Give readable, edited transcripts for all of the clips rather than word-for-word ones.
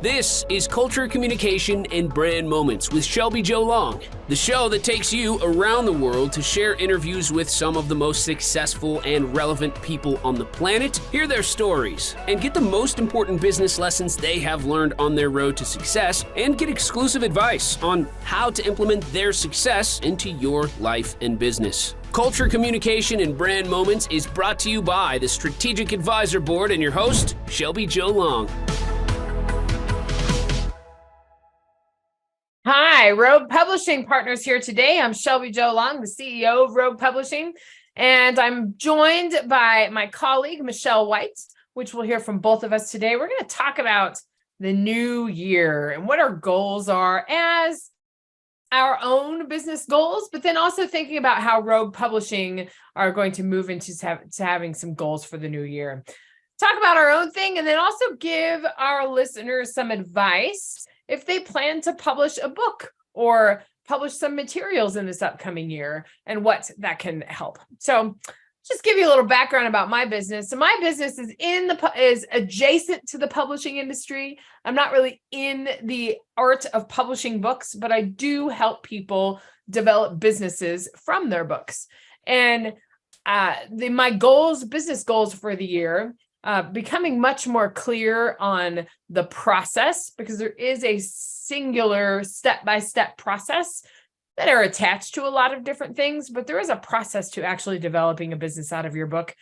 This is Culture, Communication, and Brand Moments with Shelby Jo Long, the show that takes you around the world to share interviews with some of the most successful and relevant people on the planet, hear their stories, and get the most important business lessons they have learned on their road to success, and get exclusive advice on how to implement their success into your life and business. Culture, Communication, and Brand Moments is brought to you by the Strategic Advisor Board and your host, Shelby Jo Long. Hi, Rogue Publishing Partners here today. I'm Shelby Jo Long, the CEO of Rogue Publishing, and I'm joined by my colleague, Michelle White, which we'll hear from both of us today. We're going to talk about the new year and what our goals are as our own business goals, but then also thinking about how Rogue Publishing are going to move into having some goals for the new year. Talk about our own thing, and then also give our listeners some advice if they plan to publish a book or publish some materials in this upcoming year and what that can help. So just give you a little background about my business. So my business is adjacent to the publishing industry. I'm not really in the art of publishing books, but I do help people develop businesses from their books. And my business goals for the year, becoming much more clear on the process, because there is a singular step-by-step process that are attached to a lot of different things, but there is a process to actually developing a business out of your book.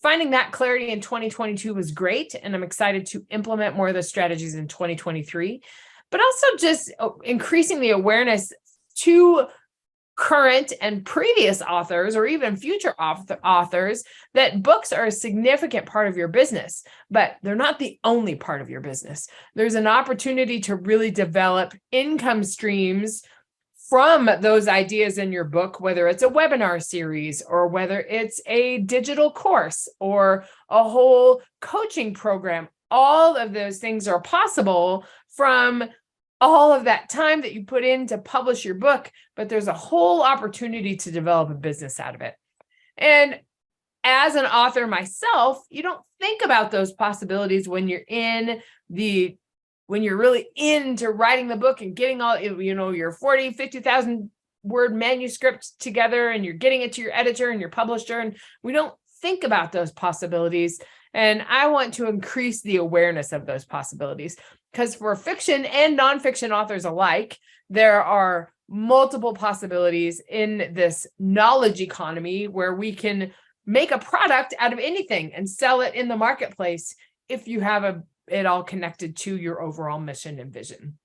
Finding that clarity in 2022 was great, and I'm excited to implement more of those strategies in 2023, but also just increasing the awareness to current and previous authors, or even future authors, that books are a significant part of your business, but they're not the only part of your business. There's an opportunity to really develop income streams from those ideas in your book, whether it's a webinar series or whether it's a digital course or a whole coaching program. All of those things are possible from all of that time that you put in to publish your book, but there's a whole opportunity to develop a business out of it. And as an author myself, you don't think about those possibilities when you're really into writing the book and getting all, your 40, 50,000 word manuscript together, and you're getting it to your editor and your publisher. And we don't think about those possibilities. And I want to increase the awareness of those possibilities, because for fiction and nonfiction authors alike, there are multiple possibilities in this knowledge economy where we can make a product out of anything and sell it in the marketplace if you have it all connected to your overall mission and vision.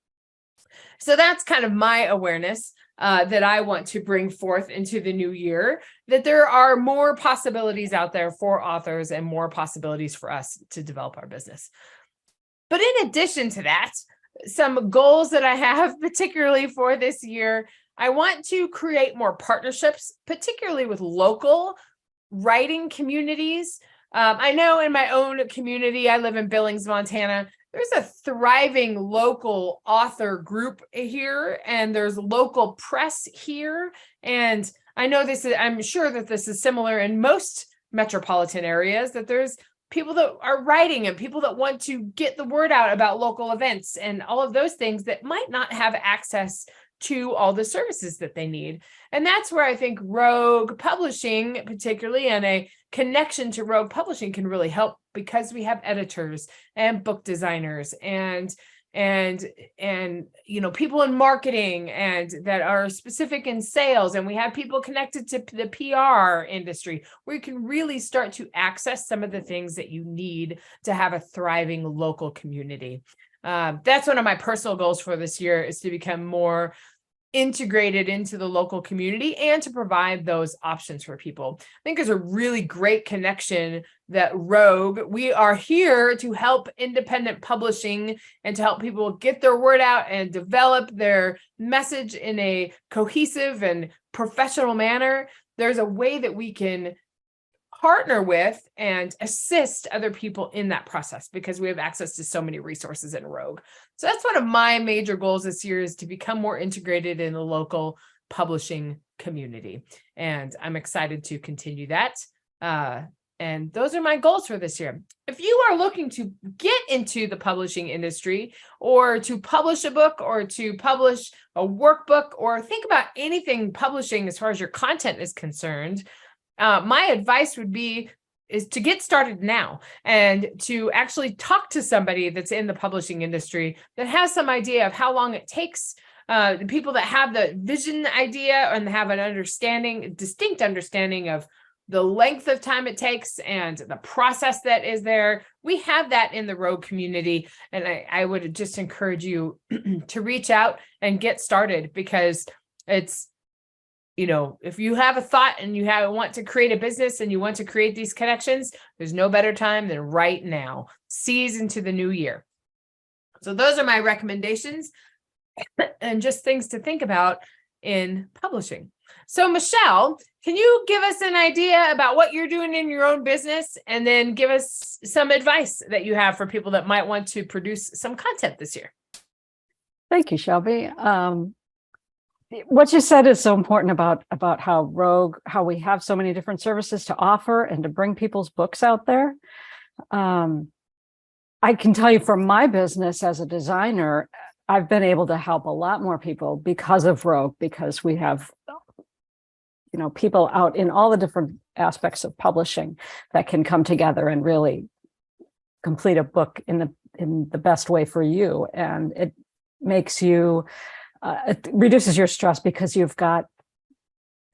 So that's kind of my awareness that I want to bring forth into the new year, that there are more possibilities out there for authors and more possibilities for us to develop our business. But in addition to that, some goals that I have, particularly for this year, I want to create more partnerships, particularly with local writing communities. I know in my own community, I live in Billings, Montana. There's a thriving local author group here, and there's local press here. And I'm sure that this is similar in most metropolitan areas, that there's people that are writing and people that want to get the word out about local events and all of those things that might not have access to all the services that they need. And that's where I think Rogue Publishing, particularly, and a connection to Rogue Publishing can really help, because we have editors and book designers and people in marketing and that are specific in sales, and we have people connected to the PR industry, where you can really start to access some of the things that you need to have a thriving local community. That's one of my personal goals for this year, is to become more integrated into the local community and to provide those options for people. I think there's a really great connection that Rogue, we are here to help independent publishing and to help people get their word out and develop their message in a cohesive and professional manner. There's a way that we can partner with and assist other people in that process, because we have access to so many resources in Rogue. So that's one of my major goals this year, is to become more integrated in the local publishing community. And I'm excited to continue that. And those are my goals for this year. If you are looking to get into the publishing industry, or to publish a book, or to publish a workbook, or think about anything publishing as far as your content is concerned, my advice would be is to get started now and to actually talk to somebody that's in the publishing industry that has some idea of how long it takes. The people that have the vision idea and have an understanding, distinct understanding of the length of time it takes and the process that is there. We have that in the Rogue community. And I would just encourage you to reach out and get started, because it's, if you have a thought and you want to create a business and you want to create these connections, there's no better time than right now. Seize into the new year. So those are my recommendations and just things to think about in publishing. So Michelle, can you give us an idea about what you're doing in your own business, and then give us some advice that you have for people that might want to produce some content this year? Thank you, Shelby. What you said is so important about how we have so many different services to offer and to bring people's books out there. I can tell you from my business as a designer, I've been able to help a lot more people because of Rogue, because we have people out in all the different aspects of publishing that can come together and really complete a book in the best way for you. And it makes you, it reduces your stress, because you've got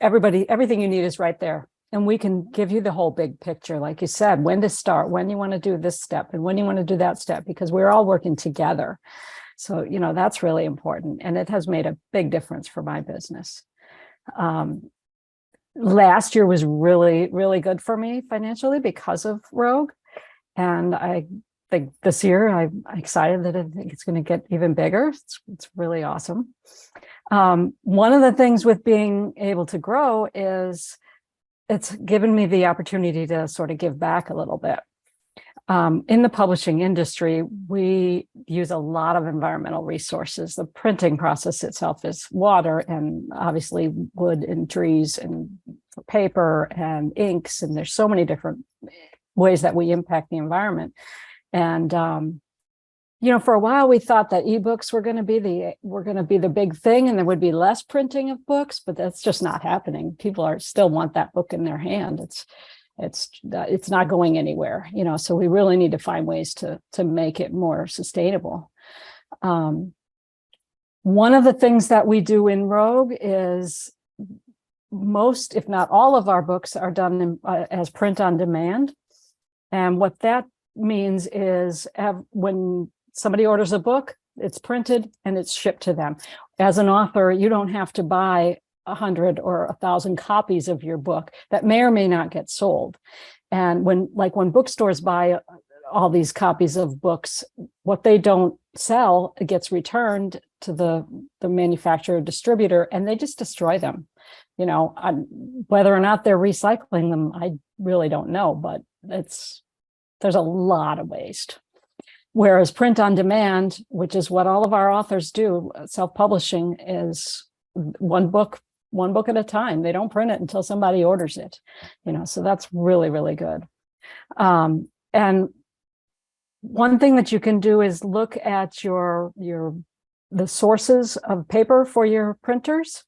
everything you need is right there. And we can give you the whole big picture, like you said, when to start, when you want to do this step, and when you want to do that step, because we're all working together. So, that's really important. And it has made a big difference for my business. Last year was really, really good for me financially because of Rogue. And I think this year I'm excited that I think it's going to get even bigger. It's really awesome. One of the things with being able to grow is it's given me the opportunity to sort of give back a little bit. In the publishing industry, we use a lot of environmental resources. The printing process itself is water, and obviously wood and trees, and paper and inks. And there's so many different ways that we impact the environment. And, for a while we thought that ebooks were going to be the big thing, and there would be less printing of books, but that's just not happening. People still want that book in their hand. It's not going anywhere, so we really need to find ways to make it more sustainable. One of the things that we do in Rogue is most, if not all, of our books are done as print on demand. And what that means is when somebody orders a book, it's printed and it's shipped to them. As an author, you don't have to buy 100 or 1,000 copies of your book that may or may not get sold. And when bookstores buy all these copies of books, what they don't sell gets returned to the manufacturer distributor, and they just destroy them. Whether or not they're recycling them, I really don't know, but there's a lot of waste. Whereas print on demand, which is what all of our authors do, self-publishing, is one book at a time. They don't print it until somebody orders it, so that's really, really good. And one thing that you can do is look at the sources of paper for your printers.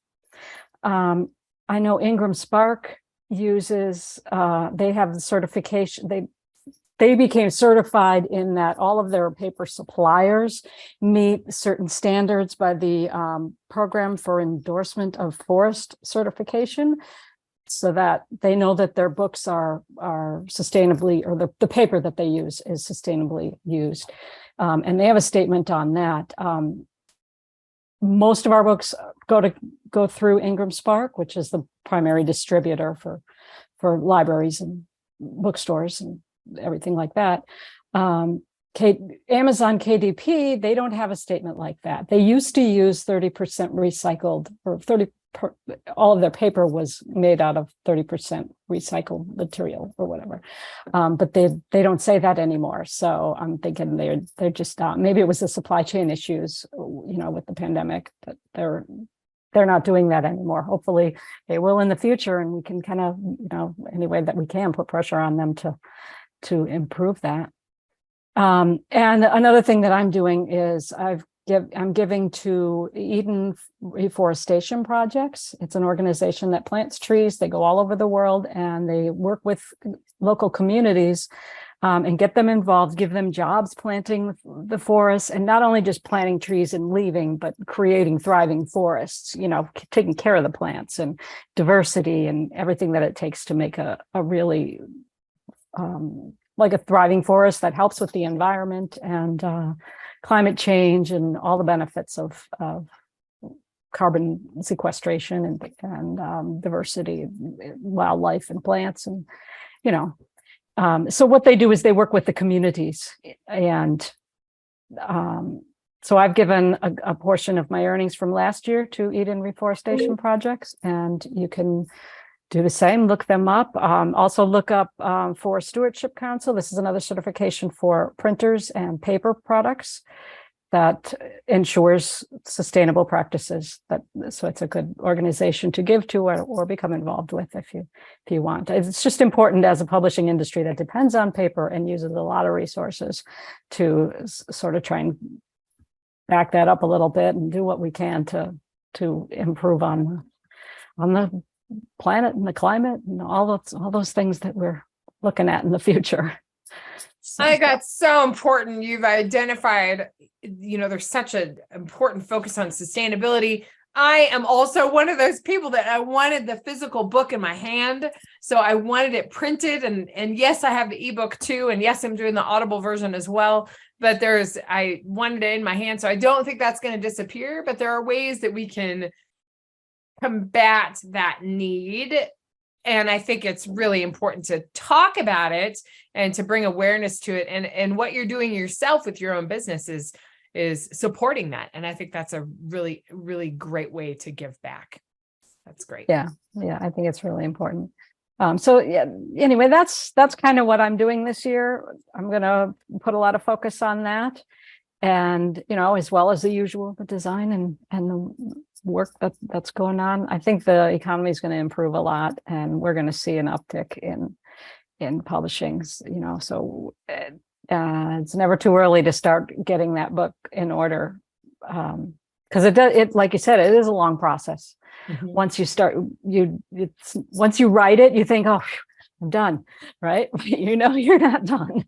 I know Ingram Spark uses, they have the certification, they became certified in that all of their paper suppliers meet certain standards by the Program for Endorsement of Forest Certification, so that they know that their books are sustainably, or the paper that they use is sustainably used. And they have a statement on that. Most of our books go through Ingram Spark, which is the primary distributor for libraries and bookstores and everything like that. Amazon KDP, they don't have a statement like that. They used to use 30% recycled, or all of their paper was made out of 30% recycled material or whatever. But they don't say that anymore. So I'm thinking they're just maybe it was the supply chain issues, with the pandemic, that they're not doing that anymore. Hopefully they will in the future, and we can kind of, any way that we can put pressure on them to improve that. And another thing that I'm doing is I'm giving to Eden Reforestation Projects. It's an organization that plants trees. They go all over the world, and they work with local communities and get them involved, give them jobs planting the forests, and not only just planting trees and leaving, but creating thriving forests, taking care of the plants and diversity and everything that it takes to make a really like a thriving forest that helps with the environment and climate change and all the benefits of carbon sequestration and diversity, wildlife and plants. And, so what they do is they work with the communities. And so I've given a portion of my earnings from last year to Eden Reforestation Projects, and you can do the same, look them up. Also look up Forest Stewardship Council. This is another certification for printers and paper products that ensures sustainable practices. So it's a good organization to give to or become involved with if you want. It's just important as a publishing industry that depends on paper and uses a lot of resources to sort of try and back that up a little bit and do what we can to improve on the planet and the climate and all those things that we're looking at in the future. I think that's so important. You've identified, there's such an important focus on sustainability. I am also one of those people that I wanted the physical book in my hand. So I wanted it printed, and yes, I have the ebook too. And yes, I'm doing the Audible version as well, but I wanted it in my hand. So I don't think that's going to disappear, but there are ways that we can combat that need. And I think it's really important to talk about it and to bring awareness to it. And what you're doing yourself with your own business is supporting that. And I think that's a really, really great way to give back. That's great. Yeah, I think it's really important. Anyway, that's kind of what I'm doing this year. I'm going to put a lot of focus on that. And, as well as the usual, the design and the work that's going on. I think the economy is going to improve a lot, and we're going to see an uptick in publishing, so it's never too early to start getting that book in order. Because it like you said, it is a long process. Mm-hmm. Once you start, once you write it, you think, oh, I'm done, right? You're not done.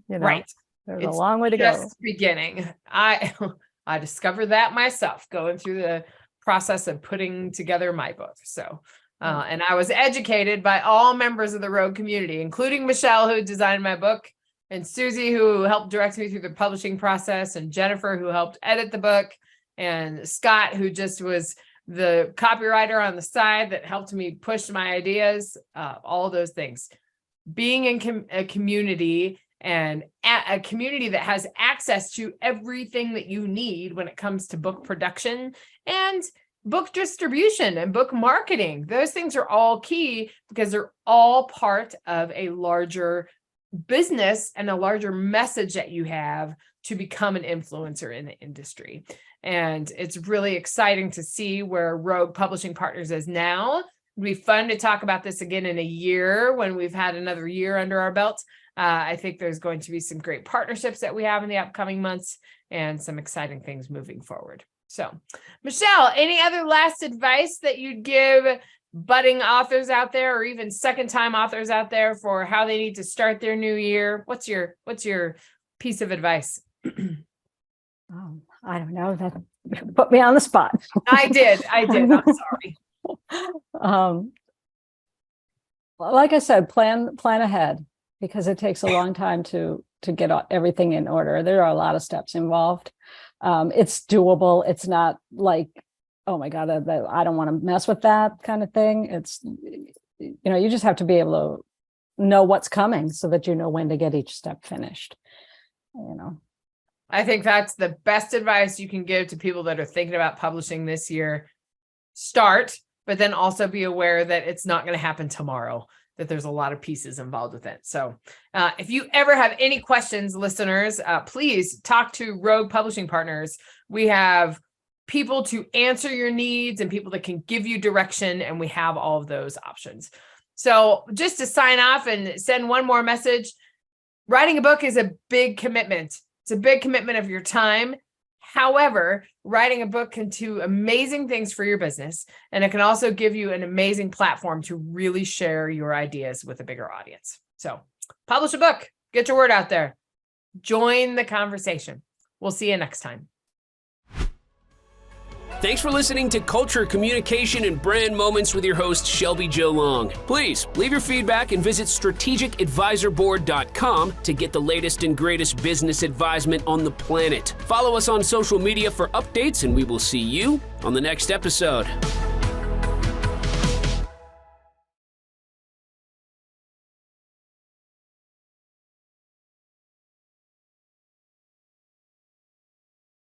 Right. There's a long way to go. Just beginning. I discovered that myself going through the process of putting together my book. So, and I was educated by all members of the Rogue community, including Michelle, who designed my book, and Susie, who helped direct me through the publishing process, and Jennifer, who helped edit the book, and Scott, who just was the copywriter on the side that helped me push my ideas, all those things. Being in a community, and a community that has access to everything that you need when it comes to book production and book distribution and book marketing. Those things are all key because they're all part of a larger business and a larger message that you have to become an influencer in the industry. And it's really exciting to see where Rogue Publishing Partners is now. It'd be fun to talk about this again in a year when we've had another year under our belt. I think there's going to be some great partnerships that we have in the upcoming months and some exciting things moving forward. So, Michelle, any other last advice that you'd give budding authors out there, or even second-time authors out there, for how they need to start their new year? What's your piece of advice? I don't know. That put me on the spot. I did. I'm sorry. Like I said, plan ahead, because it takes a long time to get everything in order. There are a lot of steps involved. It's doable. It's not like, oh my God, I don't want to mess with that kind of thing. It's, you just have to be able to know what's coming so that you know when to get each step finished. I think that's the best advice you can give to people that are thinking about publishing this year. Start, but then also be aware that it's not going to happen tomorrow, that there's a lot of pieces involved with it. So if you ever have any questions, listeners, please talk to Rogue Publishing Partners. We have people to answer your needs and people that can give you direction. And we have all of those options. So just to sign off and send one more message, writing a book is a big commitment. It's a big commitment of your time. However, writing a book can do amazing things for your business, and it can also give you an amazing platform to really share your ideas with a bigger audience. So publish a book, get your word out there, join the conversation. We'll see you next time. Thanks for listening to Culture, Communication, and Brand Moments with your host, Shelby Jo Long. Please leave your feedback and visit strategicadvisorboard.com to get the latest and greatest business advisement on the planet. Follow us on social media for updates, and we will see you on the next episode.